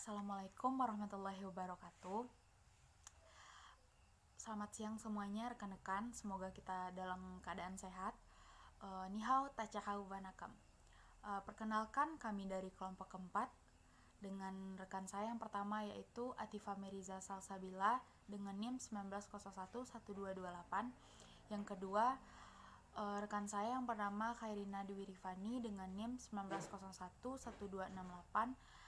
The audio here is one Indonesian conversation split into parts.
Assalamualaikum warahmatullahi wabarakatuh. Selamat siang semuanya rekan-rekan, semoga kita dalam keadaan sehat. Ni hao tachahau wanakam. Perkenalkan, kami dari kelompok keempat dengan rekan saya yang pertama yaitu Atifa Meriza Salsabila dengan NIM 19011228. Yang kedua, rekan saya yang bernama Khairina Dwi Rifani dengan NIM 19011268.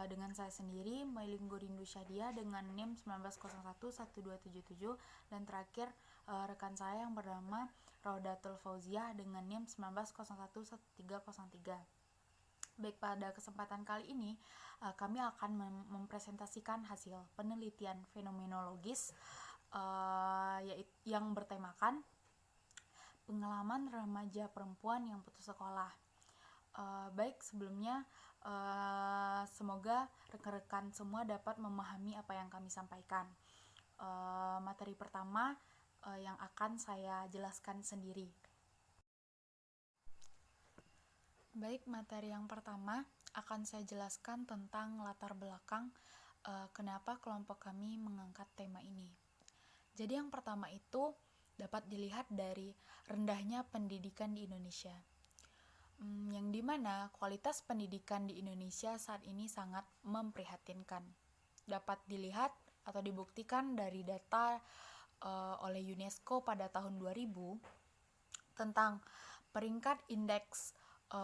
Dengan saya sendiri, Mailing Gorindu Syadia dengan NIM 19011277. Dan terakhir, rekan saya yang bernama Raudatul Fauziah dengan NIM 19011303. Baik, pada kesempatan kali ini kami akan mempresentasikan hasil penelitian fenomenologis yang bertemakan pengalaman remaja perempuan yang putus sekolah. Baik, sebelumnya semoga rekan-rekan semua dapat memahami apa yang kami sampaikan. Materi pertama yang akan saya jelaskan sendiri. Baik, materi yang pertama akan saya jelaskan tentang latar belakang kenapa kelompok kami mengangkat tema ini. Jadi yang pertama itu dapat dilihat dari rendahnya pendidikan di Indonesia. Yang dimana kualitas pendidikan di Indonesia saat ini sangat memprihatinkan. Dapat dilihat atau dibuktikan dari data oleh UNESCO pada tahun 2000 tentang peringkat indeks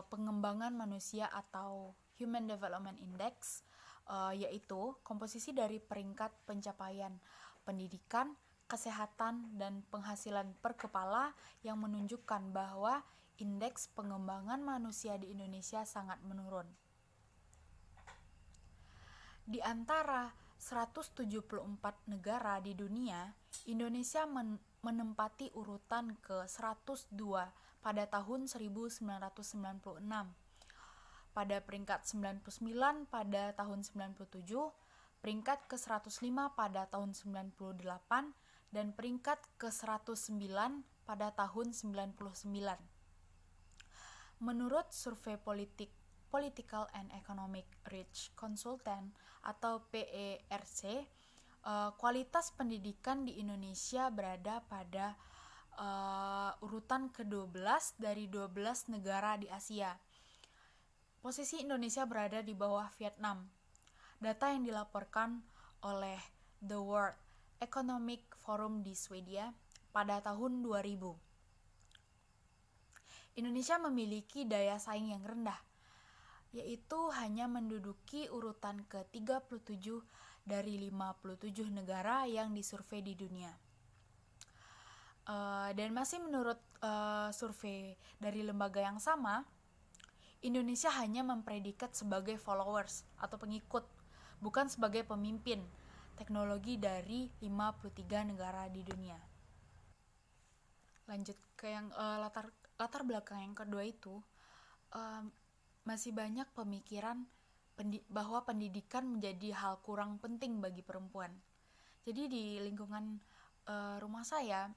pengembangan manusia atau Human Development Index, yaitu komposisi dari peringkat pencapaian pendidikan, kesehatan, dan penghasilan per kepala yang menunjukkan bahwa indeks pengembangan manusia di Indonesia sangat menurun. Di antara 174 negara di dunia, Indonesia menempati urutan ke-102 pada tahun 1996. Pada peringkat 99 pada tahun 97, peringkat ke-105 pada tahun 98, dan peringkat ke-109 pada tahun 99. Menurut survei Political and Economic Research Consultant atau PERC, kualitas pendidikan di Indonesia berada pada urutan ke-12 dari 12 negara di Asia. Posisi Indonesia berada di bawah Vietnam. Data yang dilaporkan oleh The World Economic Forum di Swedia pada tahun 2000. Indonesia memiliki daya saing yang rendah, yaitu hanya menduduki urutan ke-37 dari 57 negara yang disurvei di dunia. Dan masih menurut survei dari lembaga yang sama, Indonesia hanya mempredikat sebagai followers atau pengikut, bukan sebagai pemimpin teknologi dari 53 negara di dunia. Lanjut ke yang latar belakang yang kedua itu, masih banyak pemikiran bahwa pendidikan menjadi hal kurang penting bagi perempuan. Jadi di lingkungan rumah saya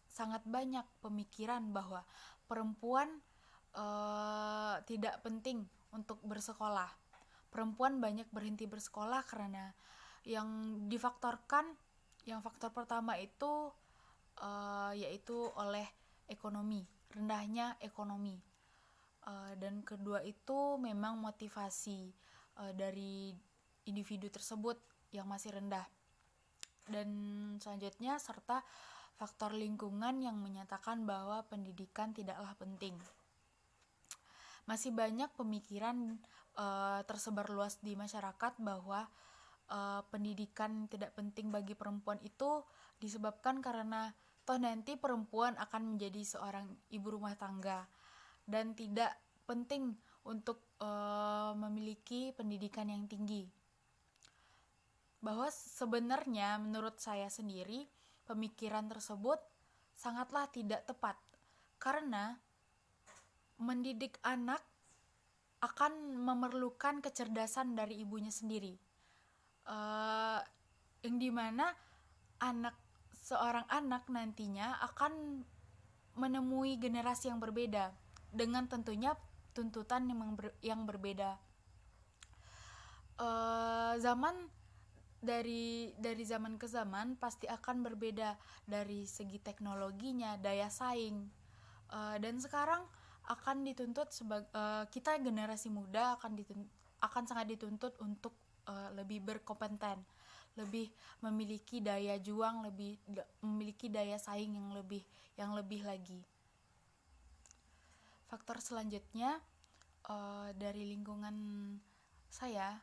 sangat banyak pemikiran bahwa perempuan tidak penting untuk bersekolah. Perempuan banyak berhenti bersekolah karena faktor pertama itu yaitu oleh ekonomi, rendahnya ekonomi. Dan kedua itu memang motivasi dari individu tersebut yang masih rendah. Dan selanjutnya serta faktor lingkungan yang menyatakan bahwa pendidikan tidaklah penting. Masih banyak pemikiran tersebar luas di masyarakat bahwa pendidikan tidak penting bagi perempuan itu disebabkan karena toh nanti perempuan akan menjadi seorang ibu rumah tangga dan tidak penting untuk memiliki pendidikan yang tinggi. Bahwa sebenarnya menurut saya sendiri pemikiran tersebut sangatlah tidak tepat, karena mendidik anak akan memerlukan kecerdasan dari ibunya sendiri, yang dimana seorang anak nantinya akan menemui generasi yang berbeda dengan tentunya tuntutan yang berbeda. zaman dari zaman ke zaman pasti akan berbeda dari segi teknologinya, daya saing. Dan sekarang akan dituntut kita generasi muda akan sangat dituntut untuk lebih berkompeten, lebih memiliki daya juang, memiliki daya saing yang lebih lagi. Faktor selanjutnya, dari lingkungan saya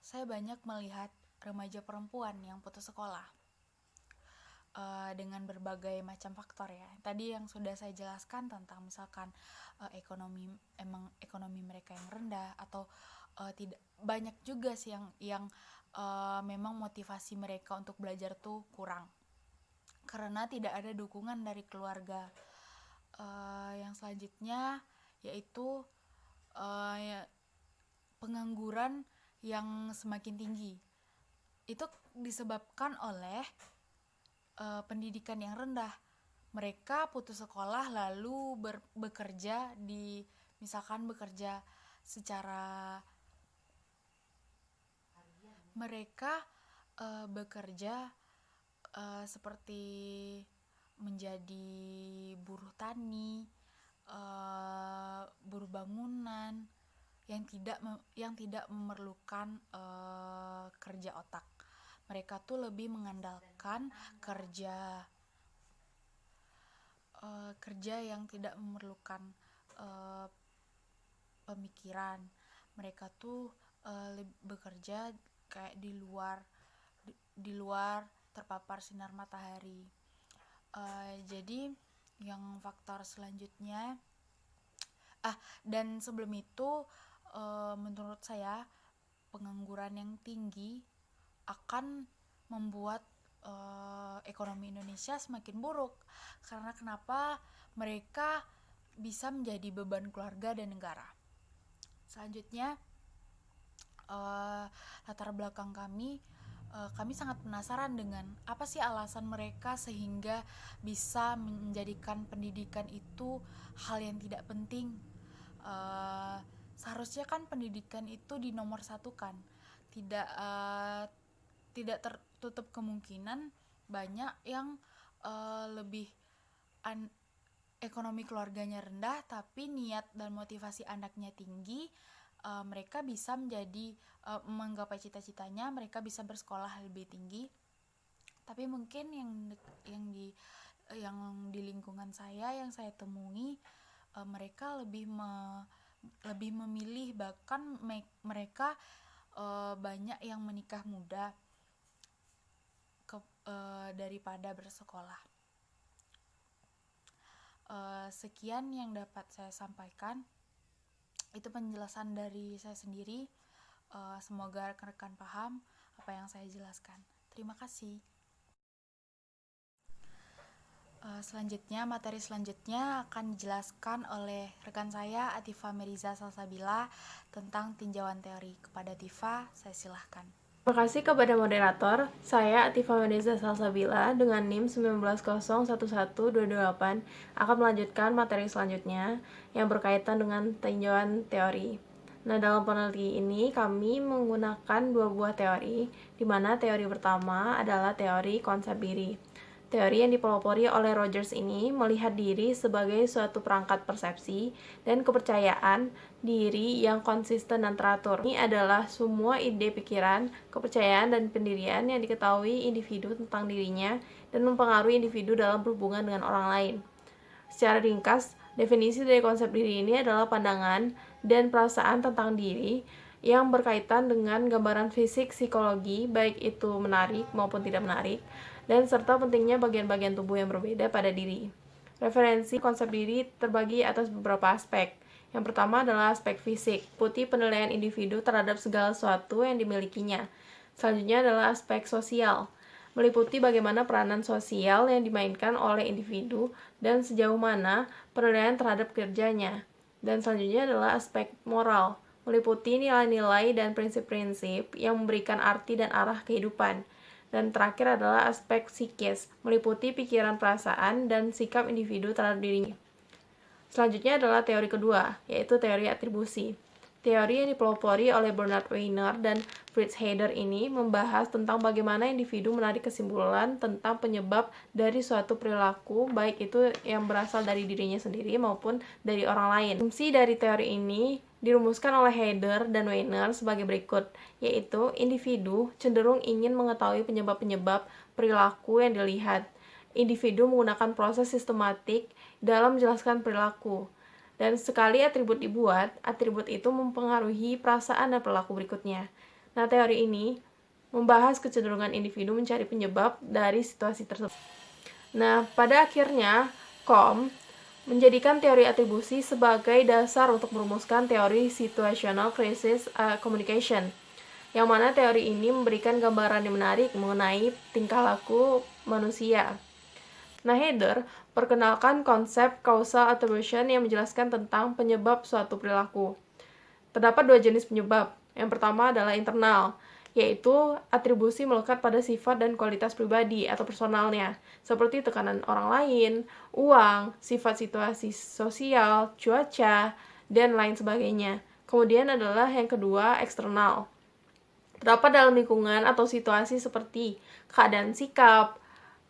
banyak melihat remaja perempuan yang putus sekolah dengan berbagai macam faktor ya. Tadi yang sudah saya jelaskan tentang misalkan ekonomi mereka yang rendah atau tidak banyak juga sih yang memang motivasi mereka untuk belajar tuh kurang karena tidak ada dukungan dari keluarga. Yang selanjutnya yaitu pengangguran yang semakin tinggi. Itu disebabkan oleh pendidikan yang rendah. Mereka putus sekolah lalu bekerja secara mereka bekerja seperti menjadi buruh tani, buruh bangunan yang tidak memerlukan kerja otak. Mereka tuh lebih mengandalkan kerja yang tidak memerlukan pemikiran. Mereka tuh bekerja kayak di luar terpapar sinar matahari. Jadi yang faktor selanjutnya dan sebelum itu menurut saya pengangguran yang tinggi akan membuat ekonomi Indonesia semakin buruk. Karena kenapa? Mereka bisa menjadi beban keluarga dan negara. Selanjutnya, latar belakang kami sangat penasaran dengan apa sih alasan mereka sehingga bisa menjadikan pendidikan itu hal yang tidak penting. Seharusnya kan pendidikan itu dinomorsatukan. Tidak tertutup kemungkinan banyak yang ekonomi keluarganya rendah tapi niat dan motivasi anaknya tinggi. Mereka bisa menggapai cita-citanya, mereka bisa bersekolah lebih tinggi. Tapi mungkin yang di lingkungan yang saya temui, mereka lebih memilih, bahkan mereka banyak yang menikah muda daripada bersekolah. Sekian yang dapat saya sampaikan. Itu penjelasan dari saya sendiri. Semoga rekan-rekan paham apa yang saya jelaskan. Terima kasih. Materi selanjutnya akan dijelaskan oleh rekan saya Atifa Meriza Salsabila tentang tinjauan teori. Kepada Atifa, saya silahkan. Terima kasih kepada moderator. Saya Atifa Meriza Salsabila dengan NIM 1901128 akan melanjutkan materi selanjutnya yang berkaitan dengan tinjauan teori. Nah, dalam peneliti ini kami menggunakan dua buah teori, di mana teori pertama adalah teori konsep diri. Teori yang dipelopori oleh Rogers ini melihat diri sebagai suatu perangkat persepsi dan kepercayaan diri yang konsisten dan teratur. Ini adalah semua ide, pikiran, kepercayaan, dan pendirian yang diketahui individu tentang dirinya dan mempengaruhi individu dalam berhubungan dengan orang lain. Secara ringkas, definisi dari konsep diri ini adalah pandangan dan perasaan tentang diri yang berkaitan dengan gambaran fisik psikologi, baik itu menarik maupun tidak menarik, dan serta pentingnya bagian-bagian tubuh yang berbeda pada diri. Referensi konsep diri terbagi atas beberapa aspek. Yang pertama adalah aspek fisik, meliputi penilaian individu terhadap segala sesuatu yang dimilikinya. Selanjutnya adalah aspek sosial, meliputi bagaimana peranan sosial yang dimainkan oleh individu dan sejauh mana penilaian terhadap kerjanya. Dan selanjutnya adalah aspek moral, meliputi nilai-nilai dan prinsip-prinsip yang memberikan arti dan arah kehidupan. Dan terakhir adalah aspek psikis, meliputi pikiran, perasaan, dan sikap individu terhadap dirinya. Selanjutnya adalah teori kedua, yaitu teori atribusi. Teori yang dipelopori oleh Bernard Weiner dan Fritz Heider ini membahas tentang bagaimana individu menarik kesimpulan tentang penyebab dari suatu perilaku, baik itu yang berasal dari dirinya sendiri maupun dari orang lain. Fungsi dari teori ini dirumuskan oleh Heider dan Weiner sebagai berikut, yaitu individu cenderung ingin mengetahui penyebab-penyebab perilaku yang dilihat. Individu menggunakan proses sistematik dalam menjelaskan perilaku. Dan sekali atribut dibuat, atribut itu mempengaruhi perasaan dan perilaku berikutnya. Nah, teori ini membahas kecenderungan individu mencari penyebab dari situasi tersebut. Nah, pada akhirnya, Combe menjadikan teori atribusi sebagai dasar untuk merumuskan teori situational crisis communication, yang mana teori ini memberikan gambaran yang menarik mengenai tingkah laku manusia. Nah, Heider perkenalkan konsep causal attribution yang menjelaskan tentang penyebab suatu perilaku. Terdapat dua jenis penyebab. Yang pertama adalah internal, yaitu atribusi melekat pada sifat dan kualitas pribadi atau personalnya, seperti tekanan orang lain, uang, sifat situasi sosial, cuaca, dan lain sebagainya. Kemudian adalah yang kedua, eksternal. Terdapat dalam lingkungan atau situasi seperti keadaan sikap,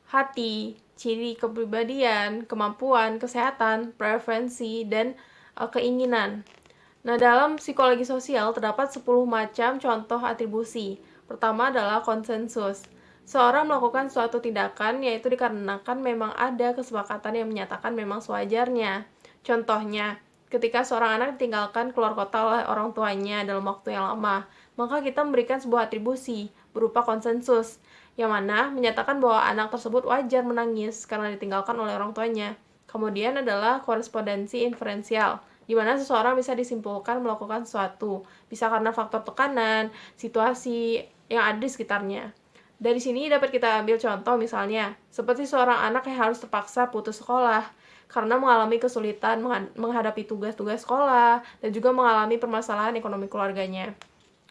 hati, ciri kepribadian, kemampuan, kesehatan, preferensi, dan keinginan. Nah, dalam psikologi sosial terdapat 10 macam contoh atribusi. Pertama adalah konsensus. Seorang melakukan suatu tindakan yaitu dikarenakan memang ada kesepakatan yang menyatakan memang sewajarnya. Contohnya, ketika seorang anak ditinggalkan keluar kota oleh orang tuanya dalam waktu yang lama, maka kita memberikan sebuah atribusi berupa konsensus, yang mana menyatakan bahwa anak tersebut wajar menangis karena ditinggalkan oleh orang tuanya. Kemudian adalah korespondensi inferensial, di mana seseorang bisa disimpulkan melakukan sesuatu, bisa karena faktor tekanan, situasi yang ada di sekitarnya. Dari sini dapat kita ambil contoh misalnya, seperti seorang anak yang harus terpaksa putus sekolah, karena mengalami kesulitan menghadapi tugas-tugas sekolah, dan juga mengalami permasalahan ekonomi keluarganya.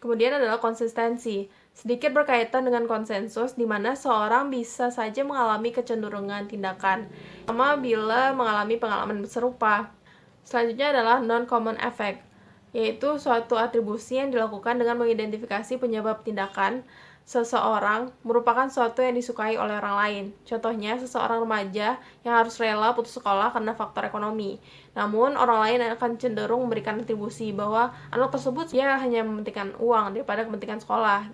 Kemudian adalah konsistensi, sedikit berkaitan dengan konsensus, di mana seorang bisa saja mengalami kecenderungan tindakan, sama bila mengalami pengalaman serupa. Selanjutnya adalah non-common effect, yaitu suatu atribusi yang dilakukan dengan mengidentifikasi penyebab tindakan seseorang merupakan sesuatu yang disukai oleh orang lain. Contohnya, seseorang remaja yang harus rela putus sekolah karena faktor ekonomi. Namun, orang lain akan cenderung memberikan atribusi bahwa anak tersebut dia hanya mementingkan uang daripada kepentingan sekolah.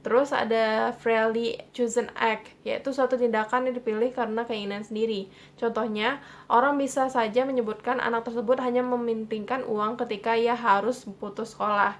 Terus ada freely chosen act, yaitu suatu tindakan yang dipilih karena keinginan sendiri. Contohnya, orang bisa saja menyebutkan anak tersebut hanya mementingkan uang ketika ia harus putus sekolah.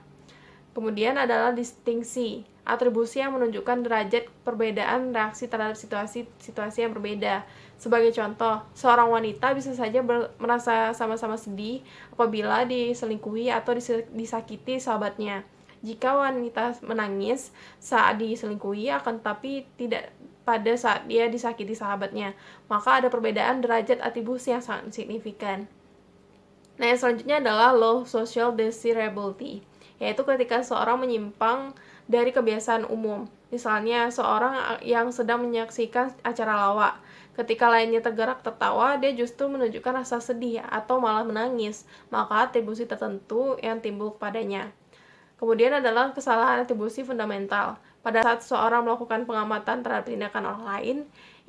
Kemudian adalah distingsi, atribusi yang menunjukkan derajat perbedaan reaksi terhadap situasi yang berbeda. Sebagai contoh, seorang wanita bisa saja merasa sama-sama sedih apabila diselingkuhi atau disakiti sahabatnya. Jika wanita menangis saat diselingkuhi, akan tetapi tidak pada saat dia disakiti sahabatnya, maka ada perbedaan derajat atribusi yang sangat signifikan. Nah, yang selanjutnya adalah low social desirability, yaitu ketika seorang menyimpang dari kebiasaan umum. Misalnya, seorang yang sedang menyaksikan acara lawak, ketika lainnya tergerak tertawa, dia justru menunjukkan rasa sedih atau malah menangis, maka atribusi tertentu yang timbul kepadanya. Kemudian adalah kesalahan atribusi fundamental. Pada saat seseorang melakukan pengamatan terhadap tindakan orang lain,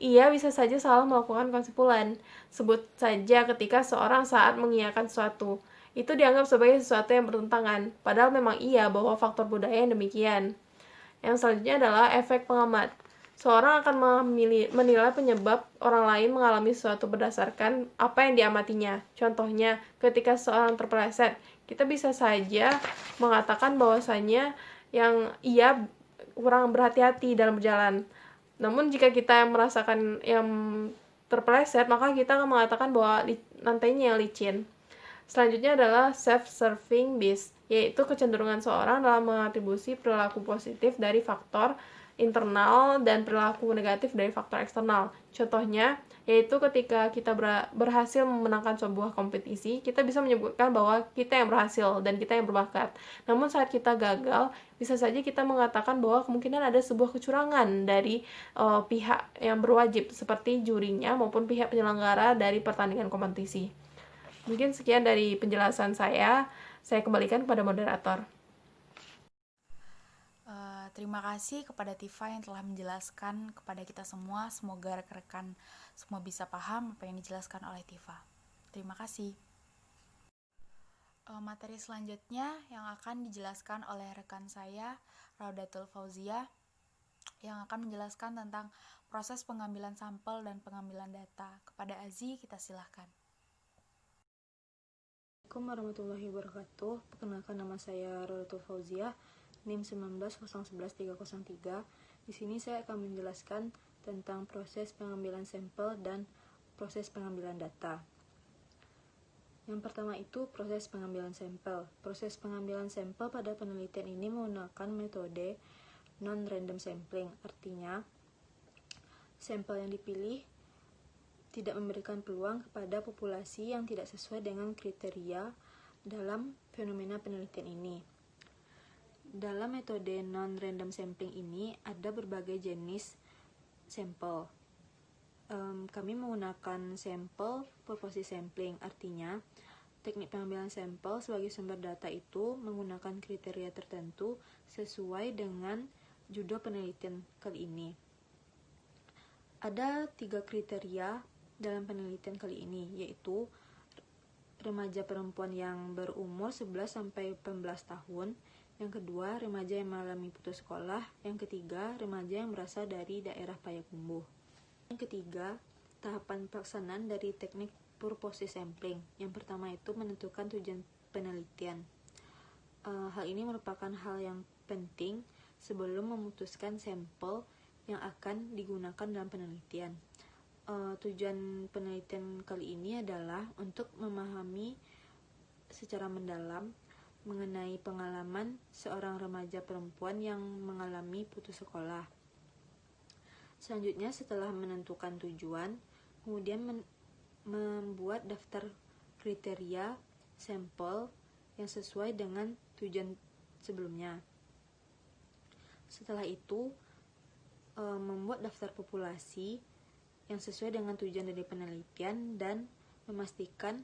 ia bisa saja salah melakukan kesimpulan. Sebut saja ketika seorang saat mengiyakan sesuatu, itu dianggap sebagai sesuatu yang bertentangan, padahal memang iya bahwa faktor budaya yang demikian. Yang selanjutnya adalah efek pengamat. Seorang akan menilai penyebab orang lain mengalami sesuatu berdasarkan apa yang diamatinya. Contohnya, ketika seorang terpeleset, kita bisa saja mengatakan bahwasanya yang ia kurang berhati-hati dalam berjalan. Namun jika kita merasakan yang terpeleset, maka kita akan mengatakan bahwa lantainya yang licin. Selanjutnya adalah self-serving bias, yaitu kecenderungan seorang dalam mengatribusi perilaku positif dari faktor internal dan perilaku negatif dari faktor eksternal. Contohnya, yaitu ketika kita berhasil memenangkan sebuah kompetisi, kita bisa menyebutkan bahwa kita yang berhasil dan kita yang berbakat. Namun saat kita gagal, bisa saja kita mengatakan bahwa kemungkinan ada sebuah kecurangan dari pihak yang berwajib, seperti jurinya maupun pihak penyelenggara dari pertandingan kompetisi. Mungkin sekian dari penjelasan saya kembalikan kepada moderator. Terima kasih kepada Tifa yang telah menjelaskan kepada kita semua. Semoga rekan-rekan semua bisa paham apa yang dijelaskan oleh Tifa. Terima kasih. Materi selanjutnya yang akan dijelaskan oleh rekan saya, Raudatul Fauzia, yang akan menjelaskan tentang proses pengambilan sampel dan pengambilan data. Kepada Azi, kita silahkan. Assalamualaikum warahmatullahi wabarakatuh. Perkenalkan, nama saya Raudatul Fauzia, NIM 19011303. Di sini saya akan menjelaskan tentang proses pengambilan sampel dan proses pengambilan data. Yang pertama itu proses pengambilan sampel. Proses pengambilan sampel pada penelitian ini menggunakan metode non-random sampling. Artinya, sampel yang dipilih tidak memberikan peluang kepada populasi yang tidak sesuai dengan kriteria dalam fenomena penelitian ini. Dalam metode non-random sampling ini ada berbagai jenis sampel. Kami menggunakan sampel purposive sampling, artinya teknik pengambilan sampel sebagai sumber data itu menggunakan kriteria tertentu sesuai dengan judul penelitian kali ini. Ada 3 kriteria dalam penelitian kali ini, yaitu remaja perempuan yang berumur 11-18 tahun, yang kedua remaja yang mengalami putus sekolah, yang ketiga remaja yang berasal dari daerah Payakumbuh. Yang ketiga, tahapan pelaksanaan dari teknik purposive sampling. Yang pertama itu menentukan tujuan penelitian. Hal ini merupakan hal yang penting sebelum memutuskan sampel yang akan digunakan dalam penelitian. Tujuan penelitian kali ini adalah untuk memahami secara mendalam mengenai pengalaman seorang remaja perempuan yang mengalami putus sekolah. Selanjutnya, setelah menentukan tujuan, kemudian membuat daftar kriteria sampel yang sesuai dengan tujuan sebelumnya. Setelah itu, membuat daftar populasi yang sesuai dengan tujuan dari penelitian dan memastikan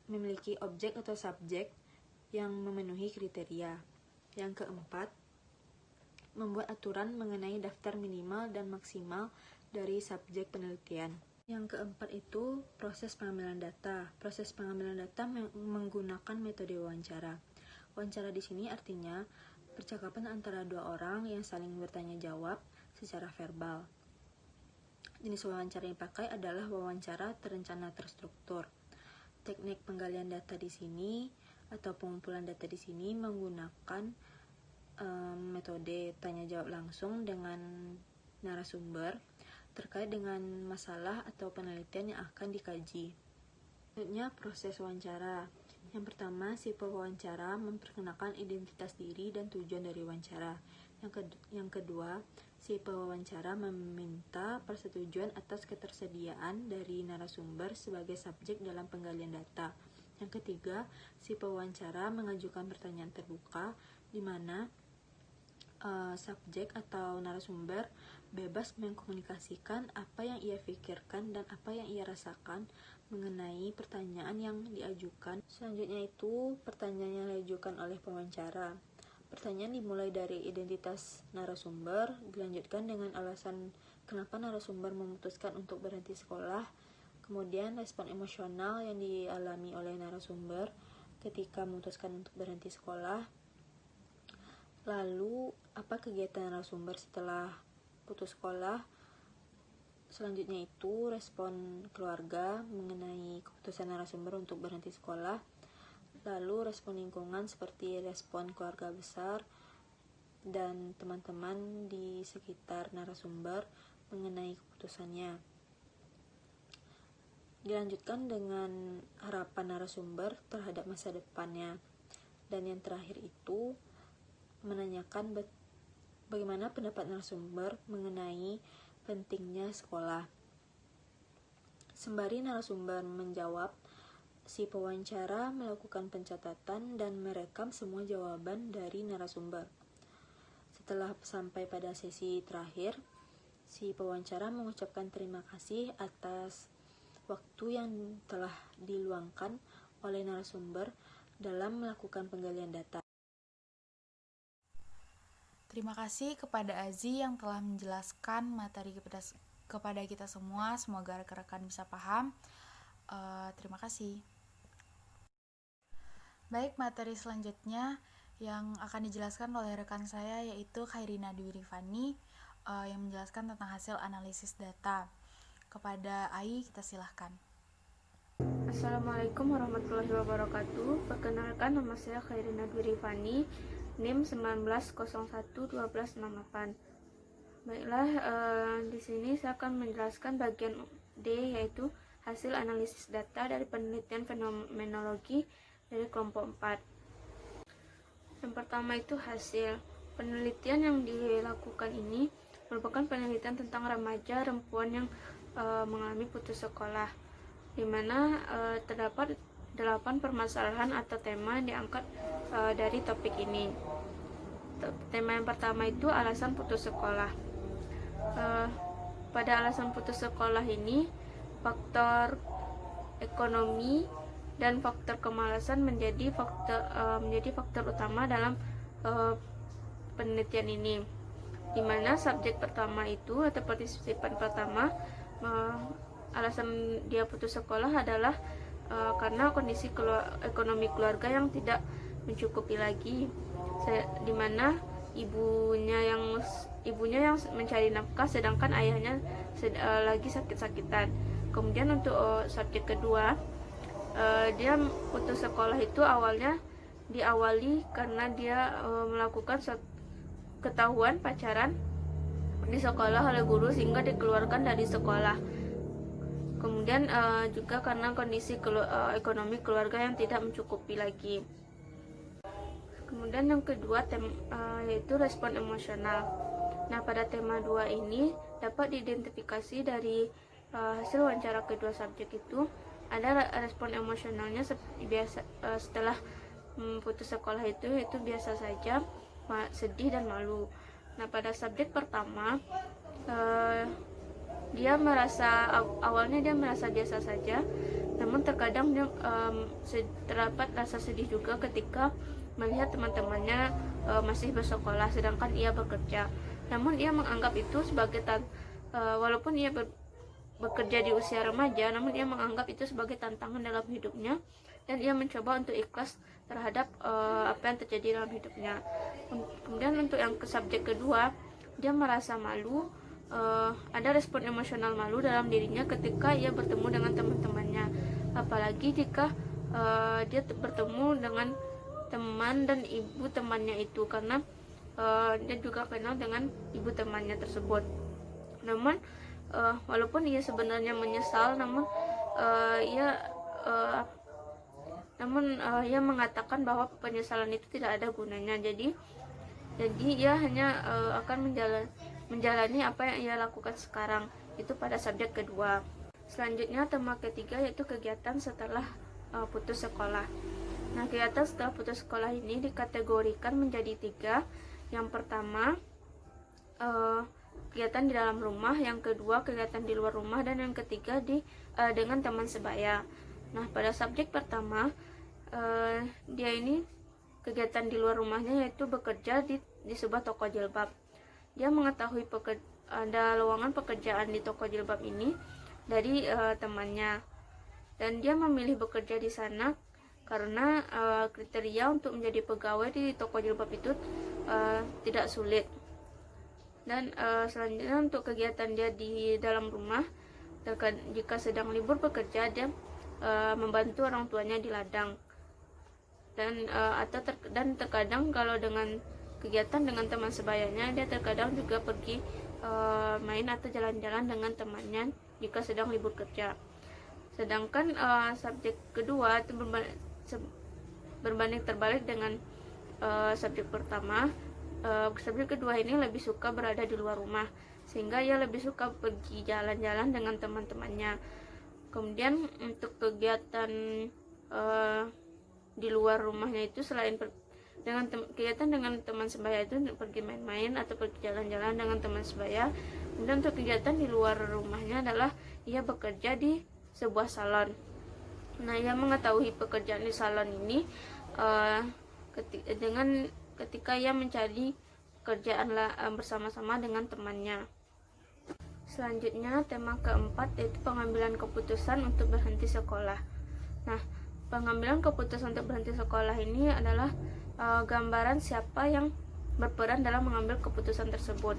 memiliki objek atau subjek yang memenuhi kriteria. Yang keempat, membuat aturan mengenai daftar minimal dan maksimal dari subjek penelitian. Yang keempat itu proses pengambilan data. Proses pengambilan data menggunakan metode wawancara. Wawancara di sini artinya percakapan antara dua orang yang saling bertanya jawab secara verbal. Jenis wawancara yang dipakai adalah wawancara terencana terstruktur. Teknik penggalian data di sini atau pengumpulan data di sini menggunakan metode tanya jawab langsung dengan narasumber terkait dengan masalah atau penelitian yang akan dikaji. Selanjutnya, proses wawancara. Yang pertama, si pewawancara memperkenalkan identitas diri dan tujuan dari wawancara. Yang kedua, si pewawancara meminta persetujuan atas ketersediaan dari narasumber sebagai subjek dalam penggalian data. Yang ketiga, si pewawancara mengajukan pertanyaan terbuka di mana subjek atau narasumber bebas mengkomunikasikan apa yang ia pikirkan dan apa yang ia rasakan mengenai pertanyaan yang diajukan. Selanjutnya itu pertanyaan yang diajukan oleh pewawancara. Pertanyaan dimulai dari identitas narasumber, dilanjutkan dengan alasan kenapa narasumber memutuskan untuk berhenti sekolah, kemudian respon emosional yang dialami oleh narasumber ketika memutuskan untuk berhenti sekolah, lalu apa kegiatan narasumber setelah putus sekolah. Selanjutnya itu respon keluarga mengenai keputusan narasumber untuk berhenti sekolah, lalu respon lingkungan seperti respon keluarga besar dan teman-teman di sekitar narasumber mengenai keputusannya. Dilanjutkan dengan harapan narasumber terhadap masa depannya. Dan yang terakhir itu menanyakan bagaimana pendapat narasumber mengenai pentingnya sekolah. Sembari narasumber menjawab, si pewawancara melakukan pencatatan dan merekam semua jawaban dari narasumber. Setelah sampai pada sesi terakhir, si pewawancara mengucapkan terima kasih atas waktu yang telah diluangkan oleh narasumber dalam melakukan penggalian data. Terima kasih kepada Azi yang telah menjelaskan materi kepada kita semua. Semoga rekan-rekan bisa paham. Terima kasih. Baik, materi selanjutnya yang akan dijelaskan oleh rekan saya yaitu Khairina Dwi Rifani yang menjelaskan tentang hasil analisis data. Kepada Ai, kita silahkan. Assalamualaikum warahmatullahi wabarakatuh. Perkenalkan, nama saya Khairina Dwi Rifani, NIM 19011268. Baiklah, di sini saya akan menjelaskan bagian D, yaitu hasil analisis data dari penelitian fenomenologi dari kelompok 4. Yang pertama itu hasil penelitian yang dilakukan ini merupakan penelitian tentang remaja perempuan yang mengalami putus sekolah, di mana terdapat 8 permasalahan atau tema yang diangkat dari topik ini. Tema yang pertama itu alasan putus sekolah. Pada alasan putus sekolah ini, faktor ekonomi dan faktor kemalasan menjadi faktor utama dalam penelitian ini, di mana subjek pertama itu atau partisipan pertama alasan dia putus sekolah adalah karena kondisi ekonomi keluarga yang tidak mencukupi lagi, di mana ibunya yang mencari nafkah sedangkan ayahnya lagi sakit-sakitan. Kemudian untuk subjek kedua, dia putus sekolah itu awalnya diawali karena dia melakukan ketahuan pacaran di sekolah oleh guru sehingga dikeluarkan dari sekolah. Kemudian juga karena kondisi ekonomi keluarga yang tidak mencukupi lagi. Kemudian yang kedua yaitu respon emosional. Nah, pada tema 2 ini dapat diidentifikasi dari hasil wawancara kedua subjek itu ada respon emosionalnya biasa setelah putus sekolah itu biasa saja, sedih dan malu. Nah, pada subjek pertama awalnya dia merasa biasa saja, namun terkadang dia terdapat rasa sedih juga ketika melihat teman-temannya masih bersekolah sedangkan ia bekerja. Namun ia menganggap itu sebagai walaupun ia bekerja di usia remaja, namun ia menganggap itu sebagai tantangan dalam hidupnya dan ia mencoba untuk ikhlas terhadap apa yang terjadi dalam hidupnya. Kemudian untuk yang subjek kedua, dia merasa malu, ada respon emosional malu dalam dirinya ketika ia bertemu dengan teman-temannya, apalagi jika dia bertemu dengan teman dan ibu temannya itu, karena dia juga kenal dengan ibu temannya tersebut. Namun walaupun ia sebenarnya menyesal, namun ia mengatakan bahwa penyesalan itu tidak ada gunanya. Jadi ia hanya akan menjalani apa yang ia lakukan sekarang, itu pada subjek kedua. Selanjutnya tema ketiga yaitu kegiatan setelah putus sekolah. Nah, kegiatan setelah putus sekolah ini dikategorikan menjadi 3. Yang pertama kegiatan di dalam rumah, yang kedua kegiatan di luar rumah, dan yang ketiga dengan teman sebaya. Nah, pada subjek pertama dia ini kegiatan di luar rumahnya yaitu bekerja di sebuah toko jilbab. Dia mengetahui ada lowongan pekerjaan di toko jilbab ini dari temannya, dan dia memilih bekerja di sana karena kriteria untuk menjadi pegawai di toko jilbab itu tidak sulit. Dan selanjutnya untuk kegiatan dia di dalam rumah, jika sedang libur bekerja, dia membantu orang tuanya di ladang. Dan terkadang kalau dengan kegiatan dengan teman sebayanya, dia terkadang juga pergi main atau jalan-jalan dengan temannya jika sedang libur kerja. Sedangkan subjek kedua itu berbanding terbalik dengan subjek pertama. Subjek kedua ini lebih suka berada di luar rumah, sehingga ia lebih suka pergi jalan-jalan dengan teman-temannya. Kemudian untuk kegiatan di luar rumahnya itu, selain kegiatan dengan teman sebaya itu pergi main-main atau pergi jalan-jalan dengan teman sebaya, kemudian untuk kegiatan di luar rumahnya adalah ia bekerja di sebuah salon. Nah, ia mengetahui pekerjaan di salon ini ketika ia mencari pekerjaan bersama-sama dengan temannya. Selanjutnya, tema keempat yaitu pengambilan keputusan untuk berhenti sekolah. Nah, pengambilan keputusan untuk berhenti sekolah ini adalah gambaran siapa yang berperan dalam mengambil keputusan tersebut.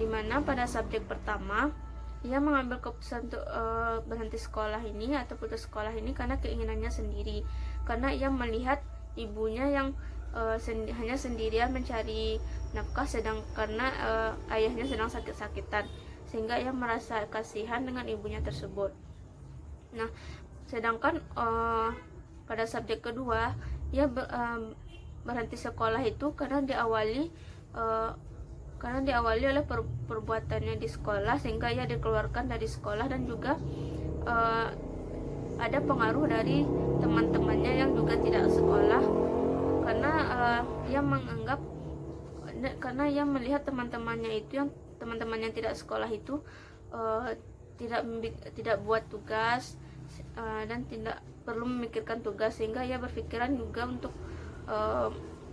Dimana pada subjek pertama, ia mengambil keputusan untuk berhenti sekolah ini atau putus sekolah ini karena keinginannya sendiri. Karena ia melihat ibunya yang hanya sendirian mencari nafkah karena ayahnya sedang sakit-sakitan, sehingga ia merasa kasihan dengan ibunya tersebut. Nah, sedangkan pada subjek kedua, ia berhenti sekolah itu karena diawali oleh perbuatannya di sekolah, sehingga ia dikeluarkan dari sekolah, dan juga ada pengaruh dari teman-temannya yang juga tidak sekolah, karena ia melihat teman-temannya yang tidak sekolah itu tidak buat tugas dan tidak perlu memikirkan tugas, sehingga ia berpikiran juga untuk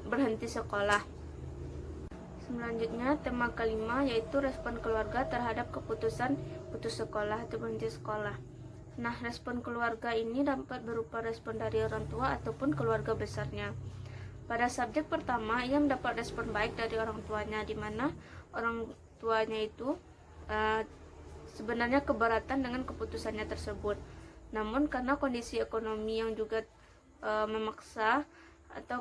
berhenti sekolah. Selanjutnya, tema kelima yaitu respon keluarga terhadap keputusan putus sekolah atau berhenti sekolah. Nah, respon keluarga ini dapat berupa respon dari orang tua ataupun keluarga besarnya. Pada subjek pertama, ia mendapat respon baik dari orang tuanya, di mana orang tuanya itu sebenarnya keberatan dengan keputusannya tersebut. Namun karena kondisi ekonomi yang juga memaksa atau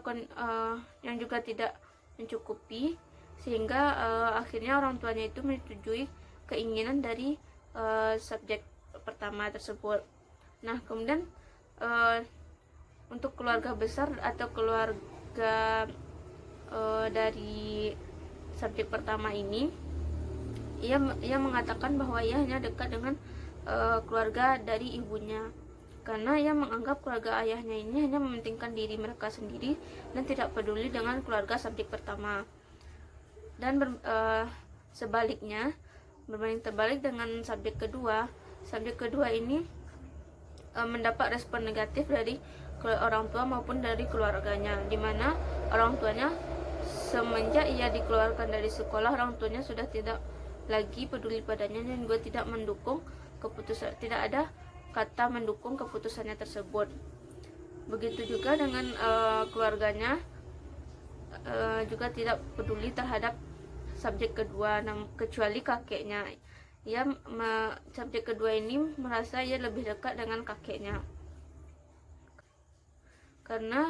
yang juga tidak mencukupi, sehingga akhirnya orang tuanya itu menyetujui keinginan dari subjek pertama tersebut. Nah, kemudian untuk keluarga besar atau keluarga dari subjek pertama ini, ia mengatakan bahwa ia hanya dekat dengan keluarga dari ibunya, karena ia menganggap keluarga ayahnya ini hanya mementingkan diri mereka sendiri dan tidak peduli dengan keluarga subjek pertama. Dan sebaliknya, berbanding terbalik dengan subjek kedua ini mendapat respon negatif dari orang tua maupun dari keluarganya, di mana orang tuanya semenjak ia dikeluarkan dari sekolah, orang tuanya sudah tidak lagi peduli padanya dan juga tidak ada kata mendukung keputusannya tersebut. Begitu juga dengan keluarganya juga tidak peduli terhadap subjek kedua, kecuali kakeknya. Subjek kedua ini merasa ia lebih dekat dengan kakeknya, karena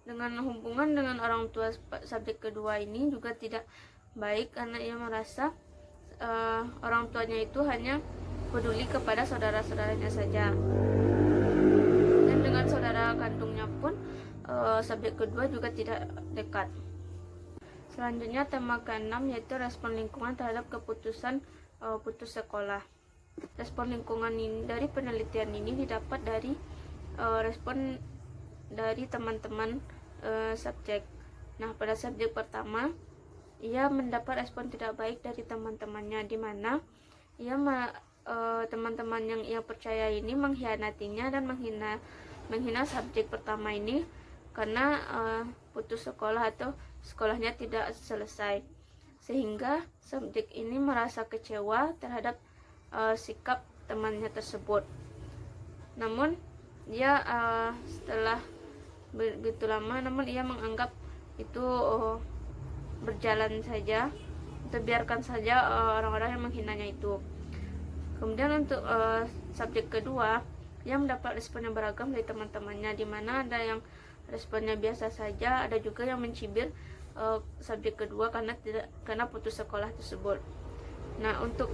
dengan hubungan dengan orang tua subjek kedua ini juga tidak baik, karena ia merasa orang tuanya itu hanya peduli kepada saudara-saudaranya saja, dan dengan saudara kandungnya pun subjek kedua juga tidak dekat. Selanjutnya, tema ke-6 yaitu respon lingkungan terhadap keputusan putus sekolah. Respon lingkungan ini, dari penelitian ini didapat dari respon dari teman-teman subjek. Nah, pada subjek pertama, ia mendapat respon tidak baik dari teman-temannya, di mana teman-teman yang ia percaya ini mengkhianatinya dan menghina subjek pertama ini karena putus sekolah atau sekolahnya tidak selesai, sehingga subjek ini merasa kecewa terhadap sikap temannya tersebut. Namun dia setelah begitu lama, namun ia menganggap itu berjalan saja, atau biarkan saja orang-orang yang menghinanya itu. Kemudian untuk subjek kedua, ia mendapat respon yang beragam dari teman-temannya, di mana ada yang responnya biasa saja, ada juga yang mencibir subjek kedua karena putus sekolah tersebut. Nah, untuk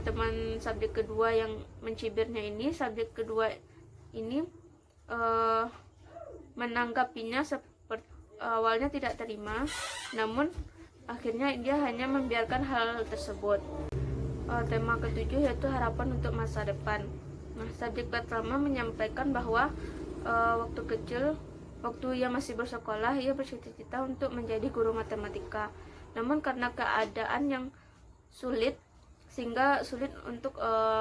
teman subjek kedua yang mencibirnya ini, subjek kedua ini menanggapinya seperti awalnya tidak terima, namun akhirnya dia hanya membiarkan hal tersebut. Tema ke-7 yaitu harapan untuk masa depan. Nah, subjek pertama menyampaikan bahwa waktu ia masih bersekolah, ia bercita-cita untuk menjadi guru matematika. Namun karena keadaan yang sulit, sehingga sulit untuk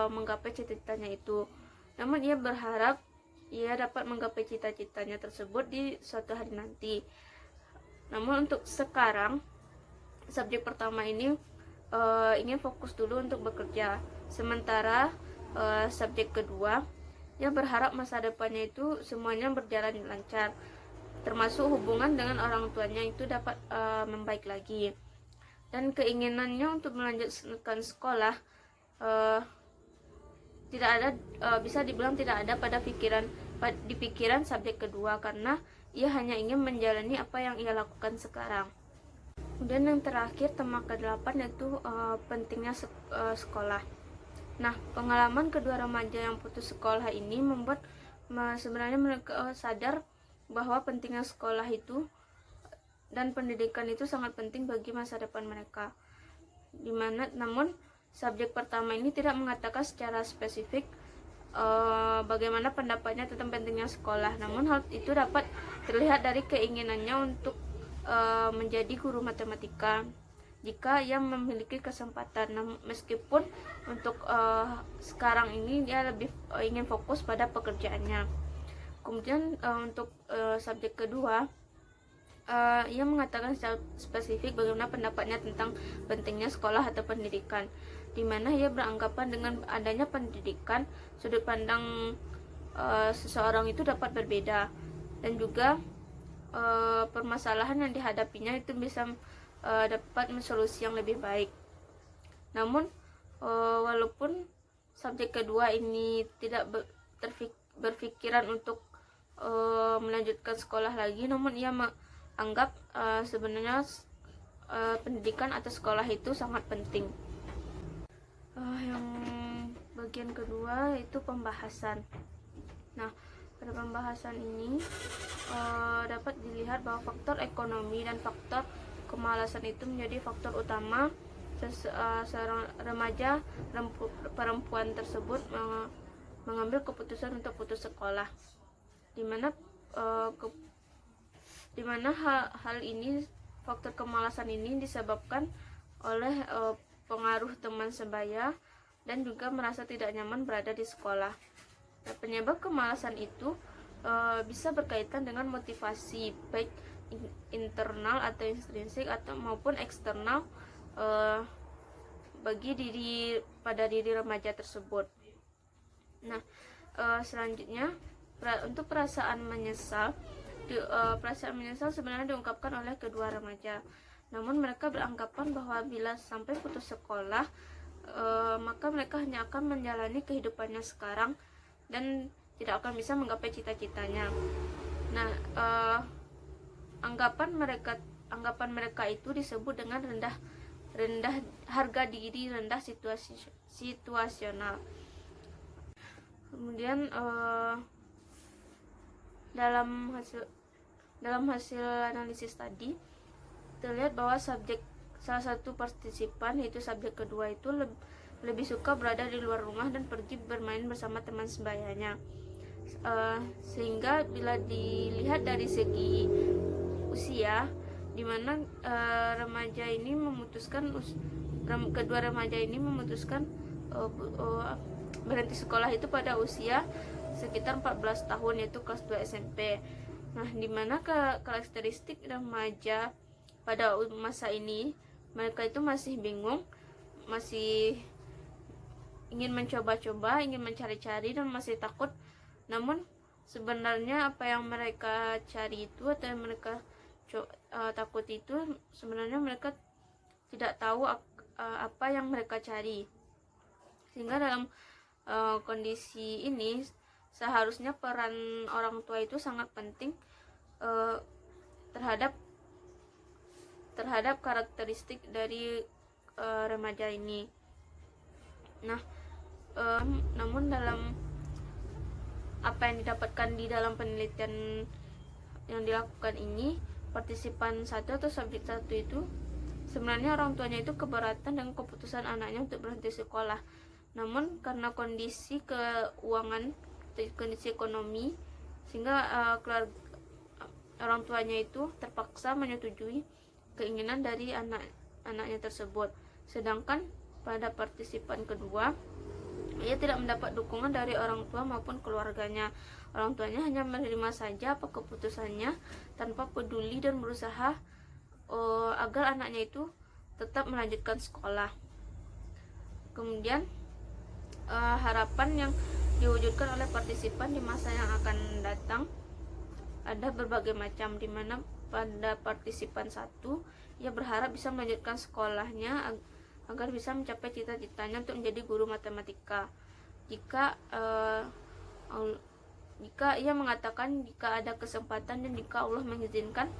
menggapai cita-citanya itu. Namun ia berharap ia dapat menggapai cita-citanya tersebut di suatu hari nanti. Namun untuk sekarang subjek pertama ini ingin fokus dulu untuk bekerja, sementara subjek kedua dia berharap masa depannya itu semuanya berjalan lancar, termasuk hubungan dengan orang tuanya itu dapat membaik lagi, dan keinginannya untuk melanjutkan sekolah tidak ada, bisa dibilang tidak ada di pikiran subjek kedua, karena ia hanya ingin menjalani apa yang ia lakukan sekarang. Kemudian yang terakhir, tema ke-8, yaitu pentingnya sekolah. Nah, pengalaman kedua remaja yang putus sekolah ini membuat sebenarnya mereka sadar bahwa pentingnya sekolah itu dan pendidikan itu sangat penting bagi masa depan mereka. Namun subjek pertama ini tidak mengatakan secara spesifik bagaimana pendapatnya tentang pentingnya sekolah. Namun hal itu dapat terlihat dari keinginannya untuk menjadi guru matematika jika ia memiliki kesempatan. Meskipun untuk sekarang ini dia lebih ingin fokus pada pekerjaannya. Kemudian untuk subjek kedua, ia mengatakan secara spesifik bagaimana pendapatnya tentang pentingnya sekolah atau pendidikan, di mana ia beranggapan dengan adanya pendidikan, sudut pandang seseorang itu dapat berbeda, dan juga permasalahan yang dihadapinya itu bisa dapat solusi yang lebih baik. Namun walaupun subjek kedua ini tidak berpikiran untuk melanjutkan sekolah lagi, namun ia menganggap sebenarnya pendidikan atau sekolah itu sangat penting. Yang bagian kedua itu pembahasan. Nah, pada pembahasan ini dapat dilihat bahwa faktor ekonomi dan faktor kemalasan itu menjadi faktor utama seorang remaja perempuan tersebut mengambil keputusan untuk putus sekolah, dimana hal ini, faktor kemalasan ini disebabkan oleh pengaruh teman sebaya dan juga merasa tidak nyaman berada di sekolah. Nah, penyebab kemalasan itu bisa berkaitan dengan motivasi baik internal atau intrinsik atau maupun eksternal bagi diri remaja tersebut. Nah, selanjutnya untuk perasaan menyesal sebenarnya diungkapkan oleh kedua remaja. Namun mereka beranggapan bahwa bila sampai putus sekolah, maka mereka hanya akan menjalani kehidupannya sekarang dan tidak akan bisa menggapai cita-citanya. Nah, anggapan mereka itu disebut dengan rendah harga diri, rendah situasional. Kemudian dalam hasil analisis tadi terlihat bahwa salah satu partisipan, yaitu subjek kedua, itu lebih suka berada di luar rumah dan pergi bermain bersama teman sebayanya. Sehingga bila dilihat dari segi usia, di mana kedua remaja ini memutuskan berhenti sekolah itu pada usia sekitar 14 tahun, yaitu kelas 2 SMP. Nah, di mana karakteristik remaja pada masa ini, mereka itu masih bingung, masih ingin mencoba-coba, ingin mencari-cari, dan masih takut. Namun sebenarnya apa yang mereka cari itu atau yang mereka takut itu, sebenarnya mereka tidak tahu apa yang mereka cari. Sehingga dalam kondisi ini seharusnya peran orang tua itu sangat penting terhadap karakteristik dari remaja ini. Nah, namun dalam apa yang didapatkan di dalam penelitian yang dilakukan ini, partisipan satu atau subjek satu itu sebenarnya orang tuanya itu keberatan dengan keputusan anaknya untuk berhenti sekolah. Namun karena kondisi keuangan, kondisi ekonomi, sehingga orang tuanya itu terpaksa menyetujui keinginan dari anaknya tersebut. Sedangkan pada partisipan kedua, ia tidak mendapat dukungan dari orang tua maupun keluarganya. Orang tuanya hanya menerima saja apa keputusannya tanpa peduli dan berusaha agar anaknya itu tetap melanjutkan sekolah. Kemudian harapan yang diwujudkan oleh partisipan di masa yang akan datang ada berbagai macam, dimana pada partisipan 1 ia berharap bisa melanjutkan sekolahnya agar bisa mencapai cita-citanya untuk menjadi guru matematika. Jika ia mengatakan jika ada kesempatan dan jika Allah mengizinkan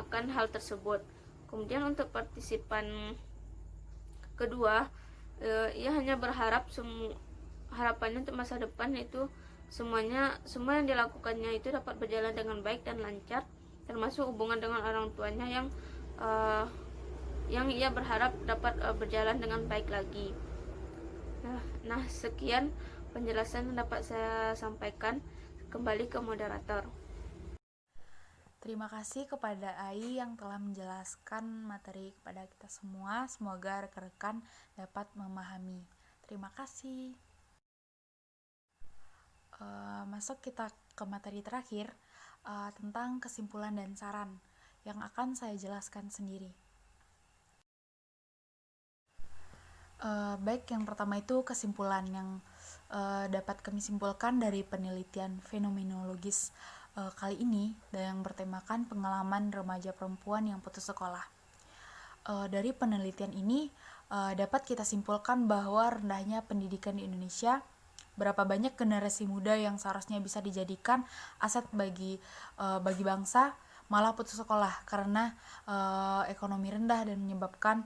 akan hal tersebut. Kemudian untuk partisipan kedua, ia hanya berharap harapannya untuk masa depan itu semua yang dilakukannya itu dapat berjalan dengan baik dan lancar, termasuk hubungan dengan orang tuanya yang ia berharap dapat berjalan dengan baik lagi. Nah, sekian penjelasan yang dapat saya sampaikan. Kembali ke moderator. Terima kasih kepada Ai yang telah menjelaskan materi kepada kita semua. Semoga rekan-rekan dapat memahami. Terima kasih. Masuk kita ke materi terakhir tentang kesimpulan dan saran yang akan saya jelaskan sendiri. Baik, yang pertama itu kesimpulan yang dapat kami simpulkan dari penelitian fenomenologis kali ini yang bertemakan pengalaman remaja perempuan yang putus sekolah. Dari penelitian ini dapat kita simpulkan bahwa rendahnya pendidikan di Indonesia, berapa banyak generasi muda yang seharusnya bisa dijadikan aset bagi bangsa malah putus sekolah karena ekonomi rendah dan menyebabkan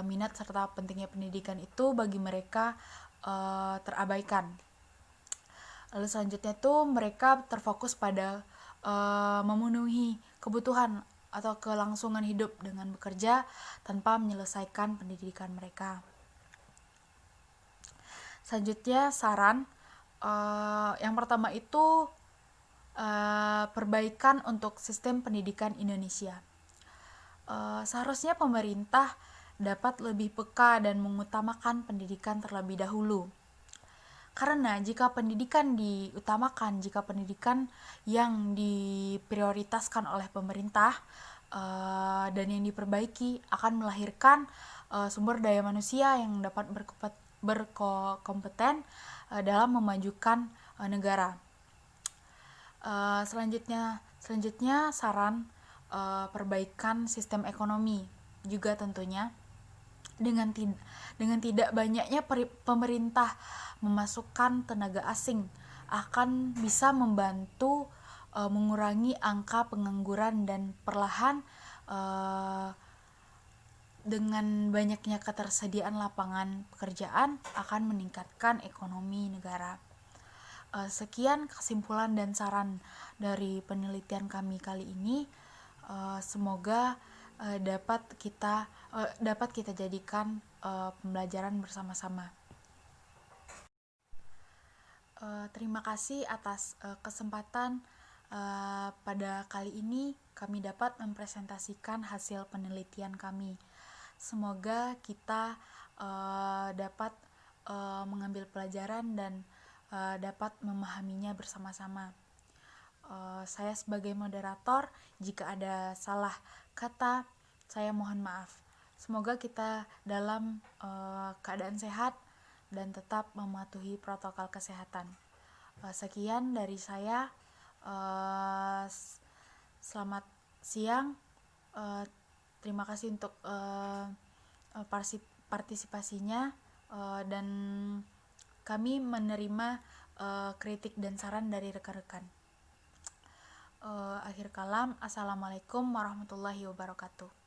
minat serta pentingnya pendidikan itu bagi mereka terabaikan. Lalu selanjutnya tuh mereka terfokus pada memenuhi kebutuhan atau kelangsungan hidup dengan bekerja tanpa menyelesaikan pendidikan mereka. Selanjutnya saran yang pertama itu perbaikan untuk sistem pendidikan Indonesia. Seharusnya pemerintah dapat lebih peka dan mengutamakan pendidikan terlebih dahulu. Karena jika pendidikan diutamakan, jika pendidikan yang diprioritaskan oleh pemerintah dan yang diperbaiki akan melahirkan sumber daya manusia yang dapat berkompeten dalam memajukan negara. Selanjutnya saran perbaikan sistem ekonomi juga tentunya dengan tidak banyaknya pemerintah memasukkan tenaga asing akan bisa membantu mengurangi angka pengangguran dan perlahan dengan banyaknya ketersediaan lapangan pekerjaan akan meningkatkan ekonomi negara. Sekian kesimpulan dan saran dari penelitian kami kali ini. Semoga dapat kita jadikan pembelajaran bersama-sama. Terima kasih atas kesempatan pada kali ini kami dapat mempresentasikan hasil penelitian kami. Semoga kita dapat mengambil pelajaran dan dapat memahaminya bersama-sama. Saya sebagai moderator, jika ada salah kata, saya mohon maaf. Semoga kita dalam keadaan sehat dan tetap mematuhi protokol kesehatan. Sekian dari saya. Selamat siang. Terima kasih untuk partisipasinya dan kami menerima kritik dan saran dari rekan-rekan. Akhir kalam, assalamualaikum warahmatullahi wabarakatuh.